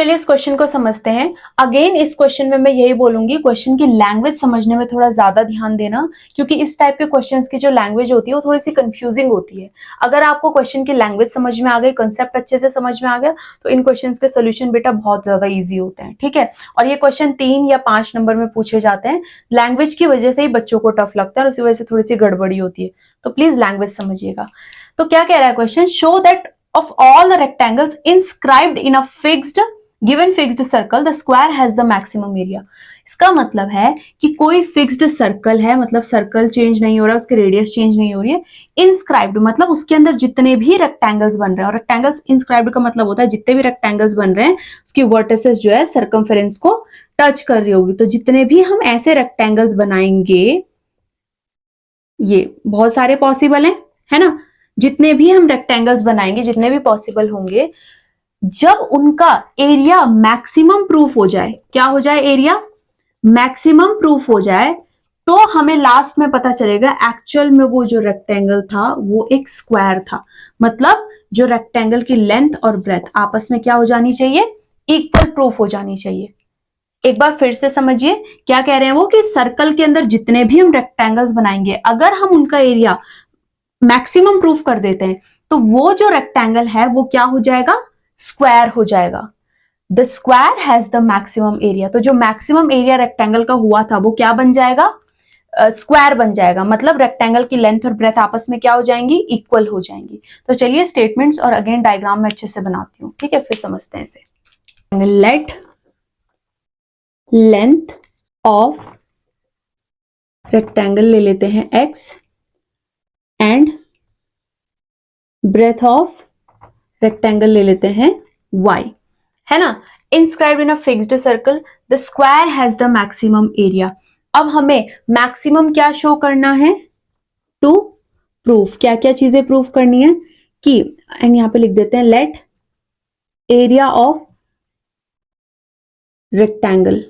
चलिए इस क्वेश्चन को समझते हैं। अगेन इस क्वेश्चन में मैं यही बोलूंगी, क्वेश्चन की लैंग्वेज समझने में थोड़ा ज्यादा ध्यान देना, क्योंकि इस टाइप के क्वेश्चंस की जो लैंग्वेज होती है वो थोड़ी सी कंफ्यूजिंग होती है। अगर आपको क्वेश्चन की लैंग्वेज समझ में आ गई, कंसेप्ट अच्छे से समझ में आ गया, तो इन क्वेश्चंस के सोल्यूशन बेटा बहुत ज्यादा ईजी होते हैं। ठीक है, और ये क्वेश्चन 3 या 5 नंबर में पूछे जाते हैं। लैंग्वेज की वजह से ही बच्चों को टफ लगता है और उसी वजह से थोड़ी सी गड़बड़ी होती है, तो प्लीज लैंग्वेज समझिएगा। तो क्या कह रहा है question, show that of all the rectangles inscribed in a given fixed circle the square has the maximum area। इसका मतलब है कि कोई फिक्स्ड सर्कल है, मतलब सर्कल चेंज नहीं हो रहा, उसकी रेडियस चेंज नहीं हो रही है। इंस्क्राइब्ड मतलब उसके अंदर जितने भी रेक्टेंगल्स बन रहे हैं, और रेक्टेंगल्स इंस्क्राइब्ड का मतलब होता है जितने भी रेक्टेंगल्स बन रहे हैं उसकी वर्टिसेस जो है सर्कमफेरेंस को टच कर रही होगी। तो जितने भी हम ऐसे रेक्टेंगल्स बनाएंगे, ये बहुत सारे पॉसिबल हैं, है ना। जितने भी हम रेक्टेंगल्स बनाएंगे, जितने भी पॉसिबल होंगे, जब उनका एरिया मैक्सिमम प्रूफ हो जाए, क्या हो जाए, एरिया मैक्सिमम प्रूफ हो जाए, तो हमें लास्ट में पता चलेगा एक्चुअल में वो जो रेक्टेंगल था वो एक स्क्वायर था। मतलब जो रेक्टेंगल की लेंथ और ब्रेथ आपस में क्या हो जानी चाहिए, इक्वल प्रूफ हो जानी चाहिए। एक बार फिर से समझिए क्या कह रहे हैं वो, कि सर्कल के अंदर जितने भी हम रेक्टेंगल्स बनाएंगे, अगर हम उनका एरिया मैक्सिमम प्रूफ कर देते हैं, तो वो जो रेक्टेंगल है वो क्या हो जाएगा, स्क्वायर हो जाएगा। The square has the maximum area. तो जो मैक्सिमम एरिया रेक्टेंगल का हुआ था वो क्या बन जाएगा, स्क्वायर बन जाएगा। मतलब रेक्टेंगल की लेंथ और ब्रेथ आपस में क्या हो जाएंगी, इक्वल हो जाएंगी। तो चलिए स्टेटमेंट्स और अगेन डायग्राम में अच्छे से बनाती हूँ। ठीक है, फिर समझते हैं इसे। लेट लेंथ ऑफ रेक्टेंगल ले लेते हैं x and breadth of rectangle ले लेते हैं y, है ना। Inscribed in a fixed circle the square has the maximum area. अब हमें मैक्सिमम क्या शो करना है, टू प्रूफ। क्या क्या चीजें प्रूफ करनी है कि, एंड यहां पे लिख देते हैं let area of rectangle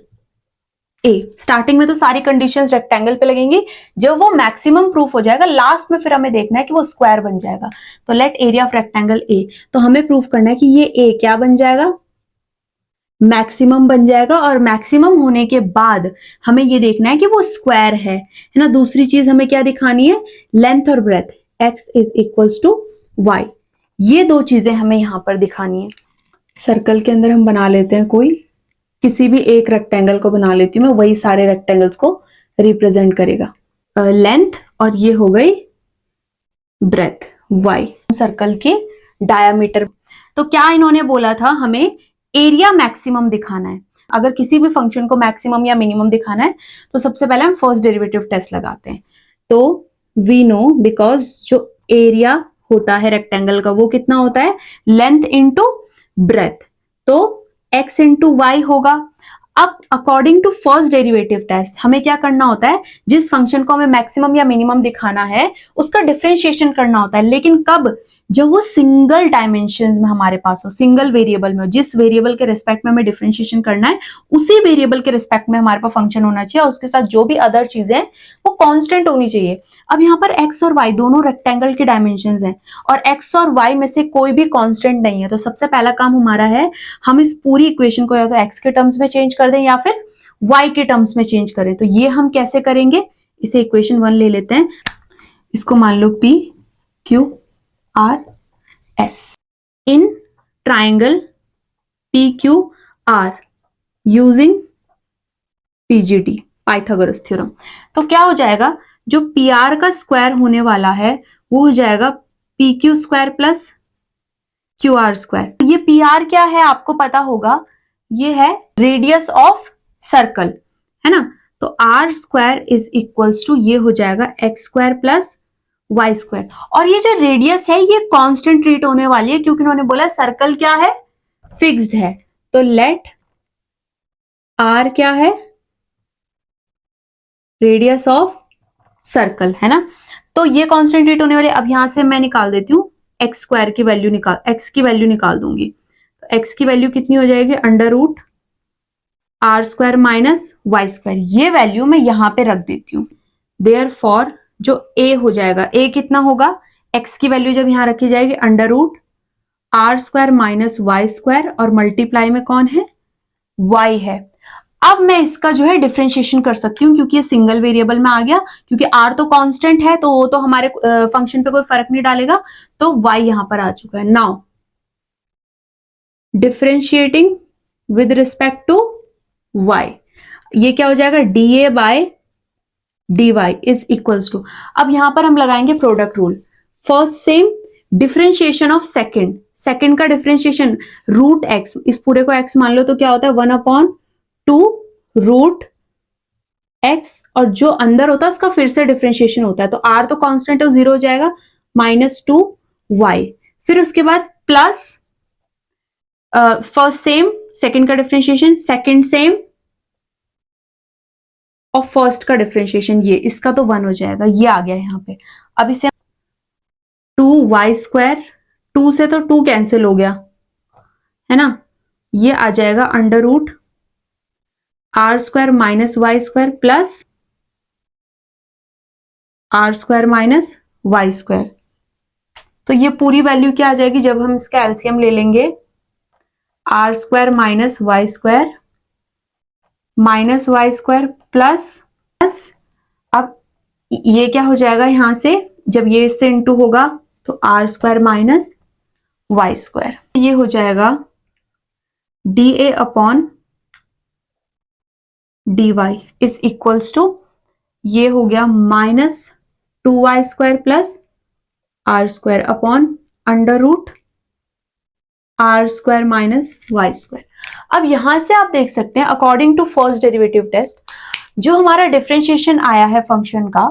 A. Starting में तो सारी कंडीशंस रेक्टेंगल पे लगेंगी, जब वो मैक्सिमम प्रूफ हो जाएगा लास्ट में फिर हमें देखना है कि वो स्क्वायर बन जाएगा। तो let area of rectangle A, तो हमें प्रूफ करना है कि ये ए क्या बन जाएगा, मैक्सिमम बन जाएगा। और मैक्सिमम होने के बाद हमें ये देखना है कि वो स्क्वायर है ना। दूसरी चीज हमें क्या दिखानी है, लेंथ और breadth, x is equals to y। ये दो चीजें हमें यहां पर दिखानी है। सर्कल के अंदर हम बना लेते हैं, कोई किसी भी एक रेक्टेंगल को बना लेती हूँ मैं, वही सारे रेक्टेंगल्स को रिप्रेजेंट करेगा। लेंथ और ये हो गई ब्रेथ y, सर्कल के डायामीटर। तो क्या इन्होंने बोला था, हमें एरिया मैक्सिमम दिखाना है। अगर किसी भी फंक्शन को मैक्सिमम या मिनिमम दिखाना है तो सबसे पहले हम फर्स्ट डेरिवेटिव टेस्ट लगाते हैं। तो वी नो, बिकॉज जो एरिया होता है रेक्टेंगल का वो कितना होता है, लेंथ इंटू ब्रेथ, तो x इंटू वाई होगा। अब according to first derivative test हमें क्या करना होता है, जिस फंक्शन को हमें मैक्सिमम या मिनिमम दिखाना है उसका डिफरेंशिएशन करना होता है। लेकिन कब, जब वो सिंगल डायमेंशंस में हमारे पास हो, सिंगल वेरिएबल में हो। जिस वेरिएबल के रिस्पेक्ट में हमें डिफरेंशिएशन करना है उसी वेरिएबल के रिस्पेक्ट में हमारे पास फंक्शन होना चाहिए, और उसके साथ जो भी अदर चीजें हैं वो कांस्टेंट होनी चाहिए। अब यहाँ पर x और y दोनों रेक्टेंगल के डायमेंशंस हैं, और x और y में से कोई भी कांस्टेंट नहीं है। तो सबसे पहला काम हमारा है, हम इस पूरी इक्वेशन को या तो x के टर्म्स में चेंज कर दें या फिर y के टर्म्स में चेंज करें। तो ये हम कैसे करेंगे, इसे इक्वेशन 1 ले लेते हैं, इसको मान लो p q r s in triangle PQR using PGT, Pythagoras theorem. तो क्या हो जाएगा, जो PR का स्क्वायर होने वाला है वो हो जाएगा PQ square plus QR square. ये PR क्या है आपको पता होगा, ये है रेडियस ऑफ सर्कल, है ना। तो R square is equals to, ये हो जाएगा x square plus y square. और ये जो रेडियस है ये कांस्टेंट ट्रीट होने वाली है, क्योंकि उन्होंने बोला सर्कल क्या है, फिक्स्ड है। तो लेट r क्या है, रेडियस ऑफ सर्कल, है ना। तो ये कांस्टेंट ट्रीट होने वाली। अब यहां से मैं निकाल देती हूँ एक्स स्क्वायर की वैल्यू, x की वैल्यू निकाल दूंगी। तो x की वैल्यू कितनी हो जाएगी, under root r square minus y square. ये वैल्यू मैं यहां पे रख देती हूँ। देयरफॉर जो a हो जाएगा, a कितना होगा, x की वैल्यू जब यहां रखी जाएगी under root r square minus y square और मल्टीप्लाई में कौन है, y है। अब मैं इसका जो है डिफरेंशिएशन कर सकती हूँ क्योंकि ये सिंगल वेरिएबल में आ गया, क्योंकि r तो कांस्टेंट है तो वो तो हमारे फंक्शन पे कोई फर्क नहीं डालेगा, तो y यहां पर आ चुका है। Now differentiating with respect to y, ये क्या हो जाएगा, dA by dy is equals to, अब यहां पर हम लगाएंगे product rule. First same differentiation of second, second का डिफरेंशिएशन रूट x, इस पूरे को x मान लो तो क्या होता है 1/2 रूट x, और जो अंदर होता है उसका फिर से डिफरेंशिएशन होता है, तो r तो कांस्टेंट है तो 0 हो जाएगा, -2y, फिर उसके बाद प्लस फर्स्ट सेम सेकंड का डिफरेंशिएशन, सेकंड सेम और फर्स्ट का डिफरेंशिएशन, ये इसका तो 1 हो जाएगा, ये आ गया यहाँ पे। अब इसे 2y स्क्वायर, 2 से तो 2 कैंसिल हो गया है ना, ये आ जाएगा under root r square minus y square plus r square minus y square. तो ये पूरी वैल्यू क्या आ जाएगी जब हम इसका एलसीएम ले लेंगे, r square minus y square minus y square plus अब ये क्या हो जाएगा यहां से, जब ये इससे इंटू होगा तो r square minus y square, ये हो जाएगा d A upon d y is equals to, ये हो गया -2y square plus r square upon under root r square minus y square. अब यहां से आप देख सकते हैं according to first derivative test, जो हमारा डिफरेंशिएशन आया है फंक्शन का,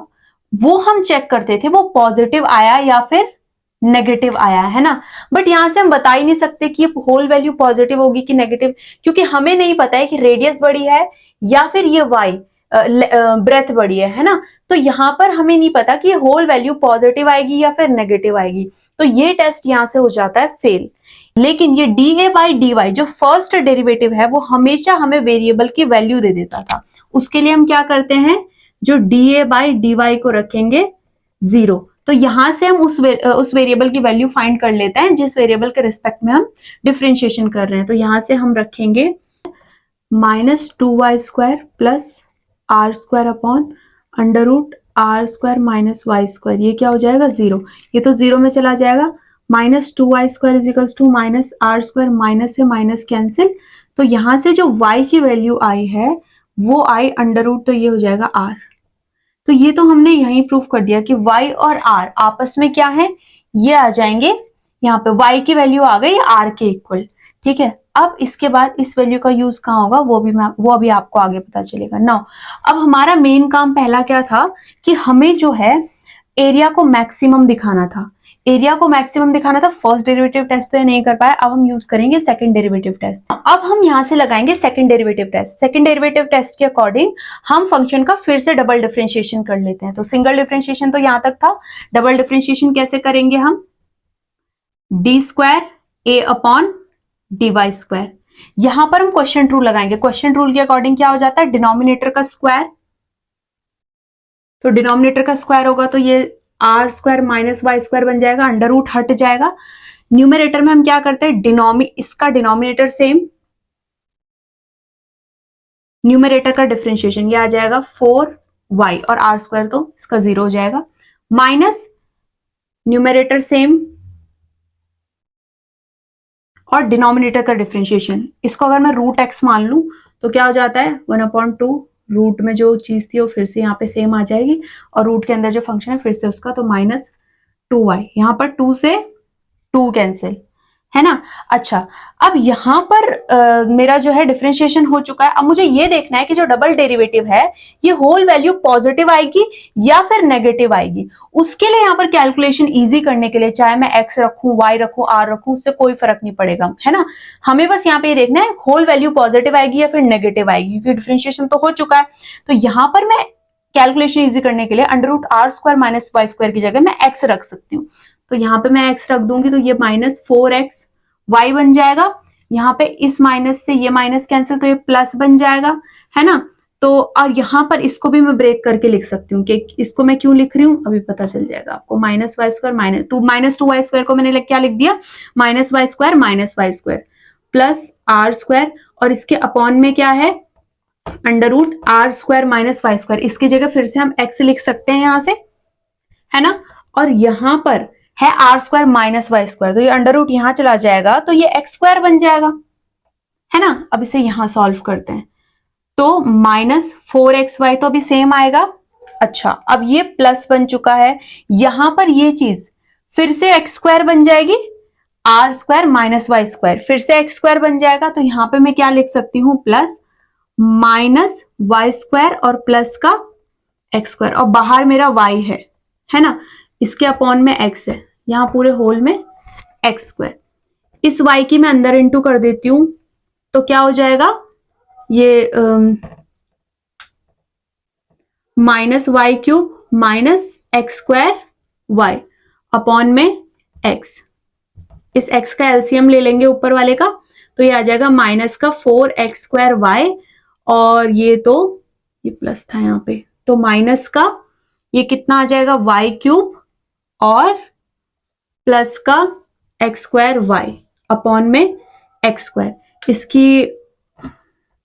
वो हम चेक करते थे वो पॉजिटिव आया या फिर नेगेटिव आया है ना, बट यहां से हम बता ही नहीं सकते कि ये होल वैल्यू पॉजिटिव होगी कि नेगेटिव, क्योंकि हमें नहीं पता है कि रेडियस बड़ी है या फिर ये वाई ब्रेथ बड़ी है ना, तो यहां पर हमें नहीं पता कि ये होल वैल्यू पॉजिटिव आएगी या फिर नेगेटिव आएगी, तो ये टेस्ट यहां से हो जाता है फेल। लेकिन ये d A by d y जो फर्स्ट डेरिवेटिव है वो हमेशा हमें वेरिएबल की वैल्यू दे देता था, उसके लिए हम क्या करते हैं, जो d A by d y को रखेंगे 0, तो यहां से हम उस वेरिएबल की वैल्यू फाइंड कर लेते हैं जिस वेरिएबल के रिस्पेक्ट में हम डिफरेंशिएशन कर रहे हैं। तो यहां से हम रखेंगे -2y square plus r square upon under root r square minus y square, ये क्या हो जाएगा 0, ये तो 0 में चला जाएगा, -2y square is equals to minus r square, minus से माइनस कैंसिल, तो यहां से जो y की वैल्यू आई है वो आई अंडर रूट, तो ये हो जाएगा r। तो ये तो हमने यहीं प्रूफ कर दिया कि y और r आपस में क्या है, ये आ जाएंगे, यहाँ पे y की वैल्यू आ गई r के इक्वल, ठीक है। अब इसके बाद इस वैल्यू का यूज कहाँ होगा वो अभी आपको आगे पता चलेगा। नाउ अब हमारा मेन काम पहला क्या था कि हमें जो है एरिया को मैक्सिमम दिखाना था, एरिया को मैक्सिमम दिखाना था। फर्स्ट डेरिवेटिव टेस्ट तो ये नहीं कर पाया, अब हम यूज करेंगे सेकंड डेरिवेटिव टेस्ट। अब हम यहां से लगाएंगे second derivative test. Second derivative test के अकॉर्डिंग हम फंक्शन का फिर से डबल डिफरेंशिएशन कर लेते हैं। तो सिंगल डिफरेंशिएशन तो यहां तक था, डबल डिफरेंशिएशन कैसे करेंगे हम, D square A upon d y square, यहां पर हम क्वेश्चन रूल लगाएंगे। क्वेश्चन रूल के अकॉर्डिंग क्या हो जाता है, डिनोमिनेटर का स्क्वायर, तो डिनोमिनेटर का स्क्वायर होगा तो ये r square minus y square बन जाएगा, अंडर रूट हट जाएगा। न्यूमरेटर में हम क्या करते हैं, इसका डिनोमिनेटर सेम, न्यूमरेटर का डिफरेंशिएशन ये आ जाएगा 4y और आर स्क्वायर तो इसका 0 हो जाएगा, माइनस न्यूमरेटर सेम और डिनोमिनेटर का डिफरेंशिएशन, इसको अगर मैं रूट x मान लूं तो क्या हो जाता है 1/2, रूट में जो चीज थी वो फिर से यहाँ पे सेम आ जाएगी और रूट के अंदर जो फंक्शन है फिर से उसका, तो -2y, यहाँ पर 2 से 2 कैंसिल है ना। अच्छा अब यहाँ पर मेरा जो है डिफरेंशिएशन हो चुका है। अब मुझे ये देखना है कि जो डबल डेरिवेटिव है ये होल वैल्यू पॉजिटिव आएगी या फिर नेगेटिव आएगी। उसके लिए यहाँ पर कैलकुलेशन इजी करने के लिए चाहे मैं x रखूं, y रखूं, r रखूं, उससे कोई फर्क नहीं पड़ेगा, है ना। हमें बस यहाँ पे ये देखना है होल वैल्यू पॉजिटिव आएगी या फिर नेगेटिव आएगी, क्योंकि डिफरेंशिएशन तो हो चुका है। तो यहाँ पर मैं कैलकुलेशन इजी करने के लिए under root r square minus y square की जगह मैं x रख सकती हूँ। तो यहाँ पे मैं x रख दूंगी तो ये -4x y बन जाएगा, यहाँ पे इस माइनस से ये माइनस कैंसिल तो ये प्लस बन जाएगा, है ना। तो और यहां पर इसको भी मैं ब्रेक करके लिख सकती हूँ कि इसको मैं क्यों लिख रही हूँ अभी पता चल जाएगा आपको। Minus y square minus two y square को मैंने क्या लिख दिया, minus y square plus r square, और इसके अपॉन में क्या है, under root r square minus y square. इसकी जगह फिर से हम एक्स लिख सकते हैं यहां से, है ना। और यहां पर है r square minus y square, तो ये अंडर रूट यहां चला जाएगा तो ये एक्स स्क्वायर बन जाएगा, है ना। अब इसे यहां सॉल्व करते हैं, तो माइनस 4xy तो अभी सेम आएगा। अच्छा, अब ये प्लस बन चुका है, यहां पर ये चीज फिर से एक्स स्क्वायर बन जाएगी, r square minus y square फिर से एक्स स्क्वायर बन जाएगा। तो यहां पे मैं क्या लिख सकती हूं, प्लस माइनस वाई स्क्वायर और प्लस का एक्स स्क्वायर, और बाहर मेरा वाई है ना, इसके अपॉन में एक्स है, यहां पूरे होल में एक्स स्क्वायर। इस वाई की मैं अंदर इंटू कर देती हूं, तो क्या हो जाएगा, ये minus y cube minus x square y upon में एक्स। इस एक्स का एलसीएम ले लेंगे ऊपर वाले का, तो ये आ जाएगा माइनस का 4x स्क्वायर वाई, और ये तो ये प्लस था यहाँ पे, तो माइनस का ये कितना आ जाएगा वाई क्यूब और प्लस का एक्स स्क्वायर वाई अपॉन में एक्स स्क्वायर। इसकी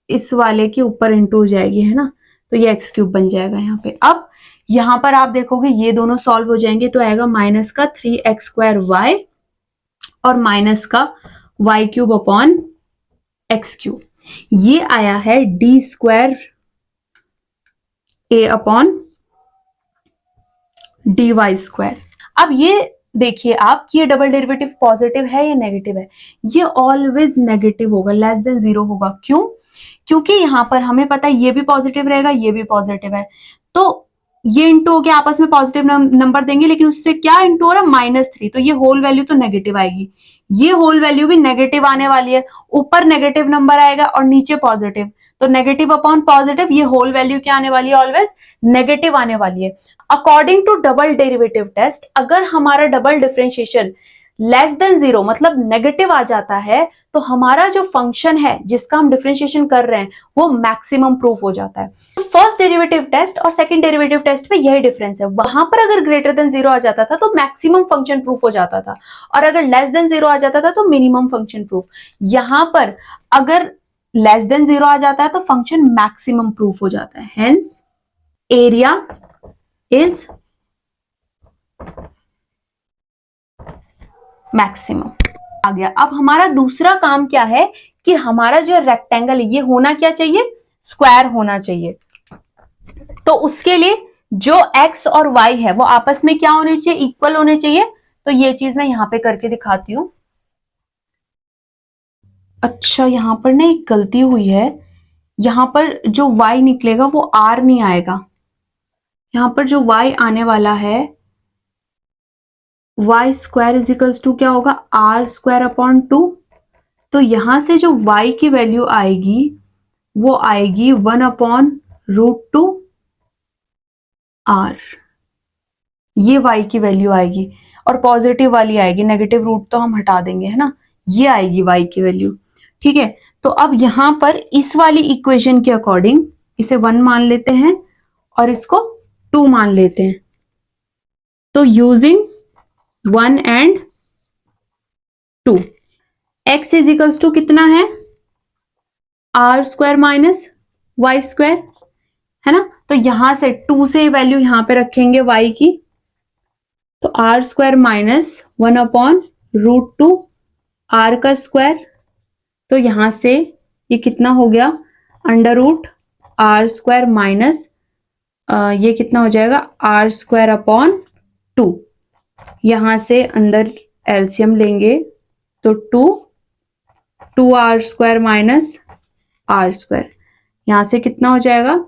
इस वाले के ऊपर इंटू हो जाएगी, है ना, तो ये एक्स क्यूब बन जाएगा यहाँ पे। अब यहां पर आप देखोगे ये दोनों सॉल्व हो जाएंगे, तो आएगा माइनस का 3x स्क्वायर वाई और माइनस का y cube upon x cube. ये आया है d square A upon d y square. अब ये देखिए आप कि ये डबल डेरिवेटिव पॉजिटिव है या नेगेटिव है, ये ऑलवेज नेगेटिव होगा, लेस देन 0 होगा। क्यों? क्योंकि यहां पर हमें पता है ये भी पॉजिटिव रहेगा, ये भी पॉजिटिव है, तो ये इंटू होके आपस में पॉजिटिव नंबर देंगे, लेकिन उससे क्या इंटू हो रहा है, -3, तो ये होल वैल्यू तो नेगेटिव आएगी, ये होल वैल्यू भी नेगेटिव आने वाली है। ऊपर नेगेटिव नंबर आएगा और नीचे पॉजिटिव, तो नेगेटिव अपॉन पॉजिटिव, ये होल वैल्यू क्या आने वाली है, ऑलवेज नेगेटिव आने वाली है। According to double derivative test, अगर हमारा डबल डिफरेंशिएशन लेस देन 0 मतलब नेगेटिव आ जाता है, तो हमारा जो फंक्शन है जिसका हम डिफरेंशिएशन कर रहे हैं वो मैक्सिमम प्रूफ हो जाता है। फर्स्ट डेरिवेटिव टेस्ट और सेकंड डेरिवेटिव टेस्ट में यही डिफरेंस है, वहां पर अगर ग्रेटर देन 0 आ जाता था तो मैक्सिमम फंक्शन प्रूफ हो जाता था, और अगर लेस देन 0 आ जाता था तो मिनिमम फंक्शन प्रूफ। यहां पर अगर लेस देन 0 आ जाता है तो फंक्शन मैक्सिमम प्रूफ हो जाता है, हेंस एरिया इज मैक्सिमम। आ गया। अब हमारा दूसरा काम क्या है कि हमारा जो रेक्टेंगल है ये होना क्या चाहिए, स्क्वायर होना चाहिए। तो उसके लिए जो x और y है वो आपस में क्या होने चाहिए, इक्वल होने चाहिए। तो ये चीज मैं यहां पे करके दिखाती हूं। अच्छा, यहां पर ना एक गलती हुई है, यहां पर जो y निकलेगा वो r नहीं आएगा, यहां पर जो y आने वाला है वाई स्क्वायर इजिकल्स टू क्या होगा, आर स्क्वायर अपॉन 2। तो यहां से जो y की वैल्यू आएगी वो आएगी 1 अपॉन √2 आर, ये y की वैल्यू आएगी, और पॉजिटिव वाली आएगी, नेगेटिव रूट तो हम हटा देंगे, है ना, ये आएगी y की वैल्यू। ठीक है, तो अब यहां पर इस वाली इक्वेशन के अकॉर्डिंग इसे 1 मान लेते हैं और इसको 2 मान लेते हैं। तो using 1 and 2, x equals to कितना है, r square minus y square, है ना। तो यहां से 2 से वैल्यू यहां पे रखेंगे y की, तो r square minus 1 upon √2 r का स्क्वायर। तो यहां से ये कितना हो गया, under root r square minus ये कितना हो जाएगा, आर स्क्वायर अपॉन 2। यहां से अंदर एलसीएम लेंगे तो 2 r square minus r square, यहां से कितना हो जाएगा,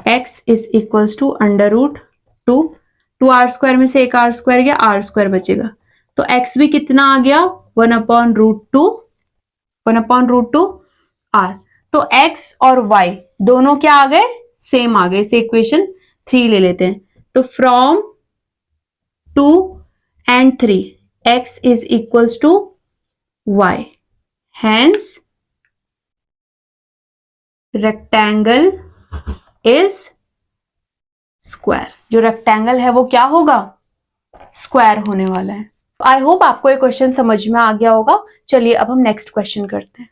x is equals to under root 2 r square में से एक आर स्क्वायर गया, आर स्क्वायर बचेगा, तो x भी कितना आ गया, 1 अपॉन √2 आर। तो x और y दोनों क्या आ गए, सेम आ गए। इसे इक्वेशन 3 ले लेते हैं, तो from 2 and 3 x is equals to y, hence rectangle is square. जो रेक्टेंगल है वो क्या होगा, स्क्वायर होने वाला है। आई होप आपको ये क्वेश्चन समझ में आ गया होगा। चलिए अब हम नेक्स्ट क्वेश्चन करते हैं।